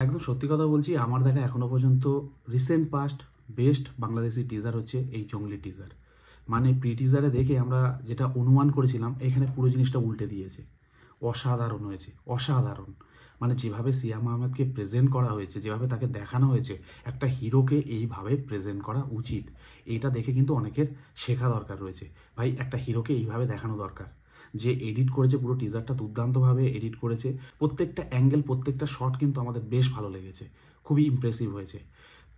একদম সত্যি কথা বলছি, আমার দেখা এখনো পর্যন্ত recent past best Bangladeshi teaser হচ্ছে এই জঙ্গলি টিজার। মানে প্রি টিজারে দেখে আমরা যেটা অনুমান করেছিলাম এখানে পুরো জিনিসটা উল্টে দিয়েছে। অসাধারণ হয়েছে, অসাধারণ। মানে যেভাবে সিয়াম আহমেদকে প্রেজেন্ট করা হয়েছে, যেভাবে তাকে দেখানো হয়েছে, একটা হিরোকে এইভাবে প্রেজেন্ট করা উচিত। এইটা দেখে কিন্তু অনেকের শেখা দরকার রয়েছে। ভাই, একটা হিরোকে এইভাবে দেখানো দরকার। যে এডিট করেছে পুরো টিজারটা দুর্দান্তভাবে এডিট করেছে। প্রত্যেকটা অ্যাঙ্গেল, প্রত্যেকটা শট কিন্তু আমাদের বেশ ভালো লেগেছে, খুবই ইমপ্রেসিভ হয়েছে।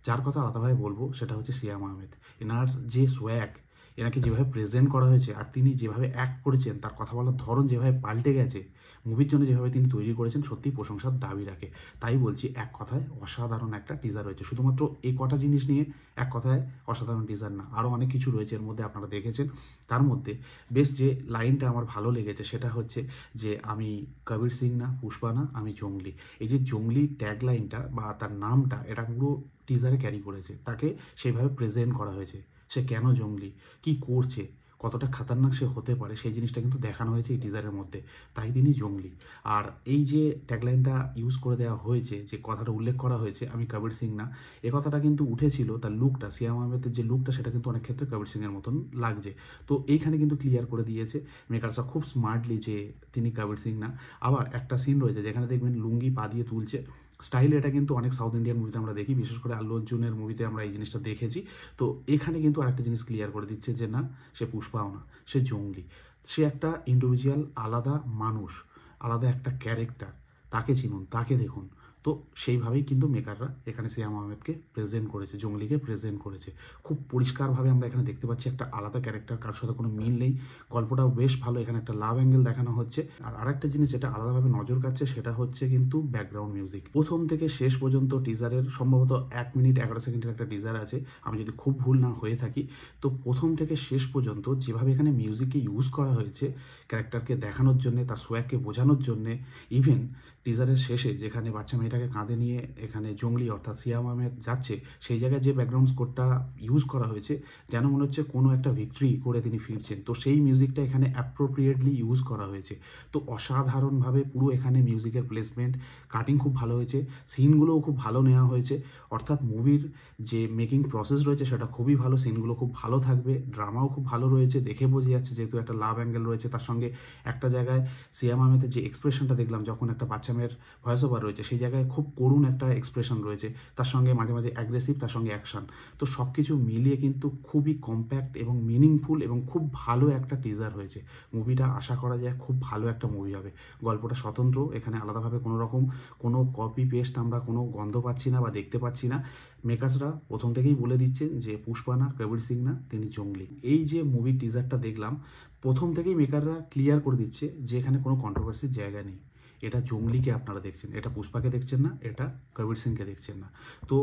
যার কথা আলাদাভাবে বলবো সেটা হচ্ছে সিয়াম আহমেদ। এনার যে সোয়াগ, এনাকে যেভাবে প্রেজেন্ট করা হয়েছে আর তিনি যেভাবে অ্যাক্ট করেছেন, তার কথা বলার ধরন যেভাবে পাল্টে গেছে, মুভির জন্য যেভাবে তিনি তৈরি করেছেন, সত্যিই প্রশংসার দাবি রাখে। তাই বলছি, এক কথায় অসাধারণ একটা টিজার হয়েছে। শুধুমাত্র এই কটা জিনিস নিয়ে এক কথায় অসাধারণ টিজার না, আরও অনেক কিছু রয়েছে এর মধ্যে, আপনারা দেখেছেন। তার মধ্যে বেশ যে লাইনটা আমার ভালো লেগেছে সেটা হচ্ছে যে, আমি কবির সিং না, পুষ্পা না, আমি জঙ্গলি। এই যে জঙ্গলি ট্যাগ লাইনটা বা তার নামটা, এটা পুরো টিজারে ক্যারি করেছে, তাকে সেইভাবে প্রেজেন্ট করা হয়েছে। সে কেন জঙ্গলি, কি করছে, কতটা খাতারনাক সে হতে পারে, সেই জিনিসটা কিন্তু দেখানো হয়েছে এই টিজারের মধ্যে। তাই তিনি জঙ্গলি। আর এই যে ট্যাগলাইনটা ইউজ করে দেওয়া হয়েছে, যে কথাটা উল্লেখ করা হয়েছে, আমি কবির সিং না, এ কথাটা কিন্তু উঠেছিল তার লুকটা, সিয়াম আহমেদের যে লুকটা, সেটা কিন্তু অনেক ক্ষেত্রে কবির সিংয়ের মতন লাগছে। তো এইখানে কিন্তু ক্লিয়ার করে দিয়েছে মেকার্সরা খুব স্মার্টলি যে তিনি কবির সিং না। আবার একটা সিন রয়েছে যেখানে দেখবেন লুঙ্গি পা দিয়ে তুলছে, স্টাইল এটা কিন্তু অনেক সাউথ ইন্ডিয়ান মুভিতে আমরা দেখি, বিশেষ করে আল্লু অর্জুনের মুভিতে আমরা এই জিনিসটা দেখেছি। তো এখানে কিন্তু আরেকটা জিনিস ক্লিয়ার করে দিচ্ছে যে না, সে পুষ্পাও না, সে জঙ্গলি। সে একটা ইন্ডিভিজুয়াল, আলাদা মানুষ, আলাদা একটা ক্যারেক্টার। তাকে চিনুন, তাকে দেখুন। তো সেইভাবেই কিন্তু মেকাররা এখানে সিয়াম আহমেদকে প্রেজেন্ট করেছে, জঙ্গলিকে প্রেজেন্ট করেছে। খুব পরিষ্কারভাবে আমরা এখানে দেখতে পাচ্ছি একটা আলাদা ক্যারেক্টার, কারোর সাথে কোনো মিল নেই। গল্পটাও বেশ ভালো, এখানে একটা লাভ অ্যাঙ্গেল দেখানো হচ্ছে। আর আরেকটা জিনিস যেটা আলাদাভাবে নজর কাটছে সেটা হচ্ছে কিন্তু ব্যাকগ্রাউন্ড মিউজিক। প্রথম থেকে শেষ পর্যন্ত টিজারের সম্ভবত 1 মিনিট 11 সেকেন্ডের একটা টিজার আছে, আমি যদি খুব ভুল না হয়ে থাকি। তো প্রথম থেকে শেষ পর্যন্ত যেভাবে এখানে মিউজিককে ইউজ করা হয়েছে ক্যারেক্টারকে দেখানোর জন্যে, তার সোয়াগকে বোঝানোর জন্যে, ইভেন টিজারের শেষে যেখানে বাচ্চা মেয়েটাকে কাঁধে নিয়ে এখানে জঙ্গলি অর্থাৎ সিয়াম আহমেদ যাচ্ছে, সেই জায়গায় যে ব্যাকগ্রাউন্ড স্কোরটা ইউজ করা হয়েছে, যেন মনে হচ্ছে কোনো একটা ভিক্টরি করে তিনি ফিরছেন। তো সেই মিউজিকটা এখানে অ্যাপ্রোপ্রিয়েটলি ইউজ করা হয়েছে। তো অসাধারণভাবে পুরো এখানে মিউজিকের প্লেসমেন্ট, কাটিং খুব ভালো হয়েছে, সিনগুলোও খুব ভালো নেওয়া হয়েছে। অর্থাৎ মুভির যে মেকিং প্রসেস রয়েছে সেটা খুবই ভালো, সিনগুলো খুব ভালো থাকবে, ড্রামাও খুব ভালো রয়েছে, দেখে বোঝা যাচ্ছে, যেহেতু একটা লাভ অ্যাঙ্গেল রয়েছে। তার সঙ্গে একটা জায়গায় সিয়াম আহমেদের যে এক্সপ্রেশনটা দেখলাম যখন একটা বাচ্চা মেয়ের ভয়েস ওভার রয়েছে, সেই জায়গায় খুব করুণ একটা এক্সপ্রেশন রয়েছে, তার সঙ্গে মাঝে মাঝে অ্যাগ্রেসিভ, তার সঙ্গে অ্যাকশন। তো সব কিছু মিলিয়ে কিন্তু খুবই কম্প্যাক্ট এবং মিনিংফুল এবং খুব ভালো একটা টিজার হয়েছে। মুভিটা আশা করা যায় খুব ভালো একটা মুভি হবে। গল্পটা স্বতন্ত্র, এখানে আলাদাভাবে কোনো রকম কোনো কপি পেস্ট আমরা কোনো গন্ধ পাচ্ছি না বা দেখতে পাচ্ছি না। মেকার্সরা প্রথম থেকেই বলে দিচ্ছেন যে পুষ্পা না, কবির সিং না, তিনি জঙ্গলি। এই যে মুভির টিজারটা দেখলাম, প্রথম থেকেই মেকাররা ক্লিয়ার করে দিচ্ছে যে এখানে কোনো কন্ট্রোভার্সির জায়গা নেই। এটা জঙ্গলিকে আপনারা দেখছেন, এটা পুষ্পাকে দেখছেন না, এটা কবির সিংকে দেখছেন না। তো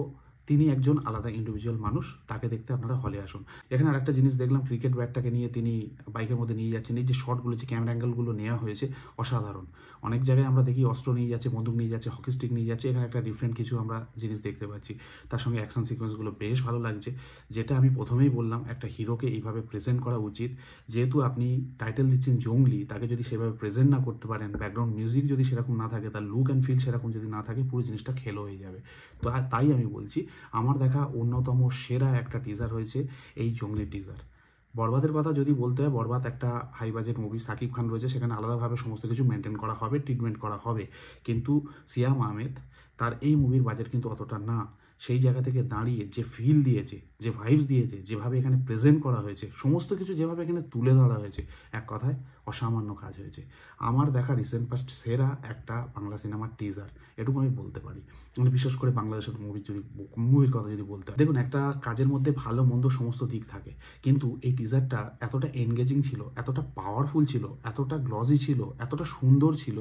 তিনি একজন আলাদা ইন্ডিভিজুয়াল মানুষ, তাকে দেখতে আপনারা হলে আসুন। এখানে আরেকটা জিনিস দেখলাম, ক্রিকেট ব্যাটটাকে নিয়ে তিনি বাইকের মধ্যে নিয়ে যাচ্ছেন। এই যে শটগুলো, যে ক্যামেরা অ্যাঙ্গেলগুলো নেওয়া হয়েছে, অসাধারণ। অনেক জায়গায় আমরা দেখি অস্ত্র নিয়ে যাচ্ছে, বন্দুক নিয়ে যাচ্ছে, হকি স্টিক নিয়ে যাচ্ছে, এখানে একটা ডিফারেন্ট কিছু আমরা জিনিস দেখতে পাচ্ছি। তার সঙ্গে অ্যাকশন সিকোয়েন্সগুলো বেশ ভালো লাগছে। যেটা আমি প্রথমেই বললাম, একটা হিরোকে এইভাবে প্রেজেন্ট করা উচিত। যেহেতু আপনি টাইটেল দিচ্ছেন জঙ্গলি, তাকে যদি সেভাবে প্রেজেন্ট না করতে পারেন, ব্যাকগ্রাউন্ড মিউজিক যদি সেরকম না থাকে, তার লুক অ্যান্ড ফিল সেরকম যদি না থাকে, পুরো জিনিসটা খেলো হয়ে যাবে। তো তাই আমি বলছি, আমার দেখা অন্যতম সেরা একটা টিজার হয়েছে এই জঙ্গলি টিজার। বরবাদের কথা যদি বলতে হয়, বরবাদ একটা high budget movie, Shakib Khan রয়েছে, সেখানে আলাদাভাবে সমস্ত কিছু মেনটেন করা হবে, ট্রিটমেন্ট করা হবে। কিন্তু সিয়াম আহমেদ, তার এই মুভির বাজেট কিন্তু অতটা না। সেই জায়গা থেকে দাঁড়িয়ে যে ফিল দিয়েছে, যে ভাইবস দিয়েছে, যেভাবে এখানে প্রেজেন্ট করা হয়েছে, সমস্ত কিছু যেভাবে এখানে তুলে ধরা হয়েছে, এক কথায় অসামান্য কাজ হয়েছে। আমার দেখা রিসেন্ট পাস্ট সেরা একটা বাংলা সিনেমার টিজার, এটুকু আমি বলতে পারি। মানে বিশেষ করে বাংলাদেশের মুভির কথা যদি বলতে হয়, দেখুন, একটা কাজের মধ্যে ভালো মন্দ সমস্ত দিক থাকে, কিন্তু এই টিজারটা এতটা এনগেজিং ছিল, এতটা পাওয়ারফুল ছিল, এতটা গ্লজি ছিল, এতটা সুন্দর ছিল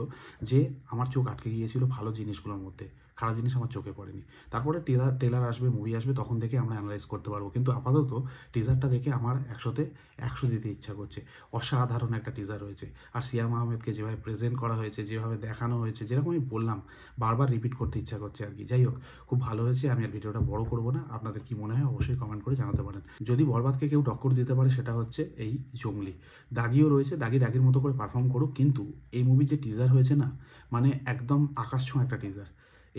যে আমার চোখ আটকে গিয়েছিল ভালো জিনিসগুলোর মধ্যে। খারাপ জিনিস আমার চোখে পড়েনি। তারপরে টেলার আসবে, মুভি আসবে, তখন দেখে আমরা অ্যানালাইজ করতে পারবো। কিন্তু আপাতত টিজারটা দেখে আমার 100-তে 100 দিতে ইচ্ছা করছে। অসাধারণ একটা টিজার রয়েছে। আর সিয়াম আহমেদকে যেভাবে প্রেজেন্ট করা হয়েছে, যেভাবে দেখানো হয়েছে, যেরকম আমি বললাম, বারবার রিপিট করতে ইচ্ছা করছে আর কি। যাই হোক, খুব ভালো হয়েছে। আমি আর ভিডিওটা বড় করবো না, আপনাদের কি মনে হয় অবশ্যই কমেন্ট করে জানাতে পারেন। যদি বরবাদকে কেউ টক্কর দিতে পারে সেটা হচ্ছে এই জঙ্গলি। দাগিও রয়েছে, দাগি দাগির মতো করে পারফর্ম করুক, কিন্তু এই মুভির যে টিজার হয়েছে না, মানে একদম আকাশ ছোঁয়া একটা টিজার।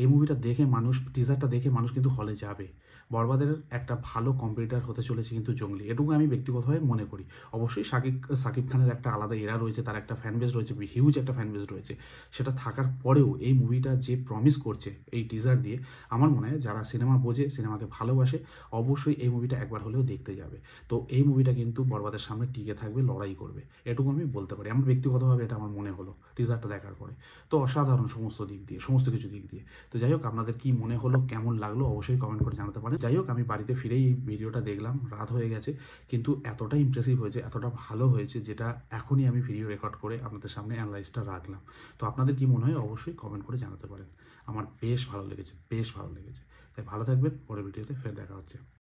এই মুভিটা দেখে মানুষ, টিজারটা দেখে মানুষ কিন্তু হলে যাবে। বরবাদের একটা ভালো কম্পিটিটর হতে চলেছে কিন্তু জঙ্গলি, এটুকু আমি ব্যক্তিগতভাবে মনে করি। অবশ্যই সাকিব খানের একটা আলাদা এরা রয়েছে, তার একটা ফ্যান বেস রয়েছে, হিউজ একটা ফ্যান বেস রয়েছে। সেটা থাকার পরেও এই মুভিটা যে প্রমিস করছে এই টিজার দিয়ে, আমার মনে হয় যারা সিনেমা বোঝে, সিনেমাকে ভালোবাসে, অবশ্যই এই মুভিটা একবার হলেও দেখতে যাবে। তো এই মুভিটা কিন্তু বরবাদের সামনে টিকে থাকবে, লড়াই করবে, এটুকু আমি বলতে পারি। আমার ব্যক্তিগতভাবে এটা আমার মনে হলো টিজারটা দেখার পরে। তো অসাধারণ সমস্ত দিক দিয়ে, সমস্ত কিছু দিক দিয়ে। তো যাই হোক, আপনাদের কি মনে হলো, কেমন লাগলো, অবশ্যই কমেন্ট করে জানাতে পারেন। যাই হোক, আমি বাড়িতে ফিরেই এই ভিডিওটা দেখলাম, রাত হয়ে গেছে, কিন্তু এতটা ইমপ্রেসিভ হয়েছে, এতটা ভালো হয়েছে, যেটা এখনই আমি ভিডিও রেকর্ড করে আপনাদের সামনে অ্যানালাইজটা রাখলাম। তো আপনাদের কি মনে হয় অবশ্যই কমেন্ট করে জানাতে পারেন। আমার বেশ ভালো লেগেছে, বেশ ভালো লেগেছে। তাই ভালো থাকবেন, পরের ভিডিওতে ফের দেখা হচ্ছে।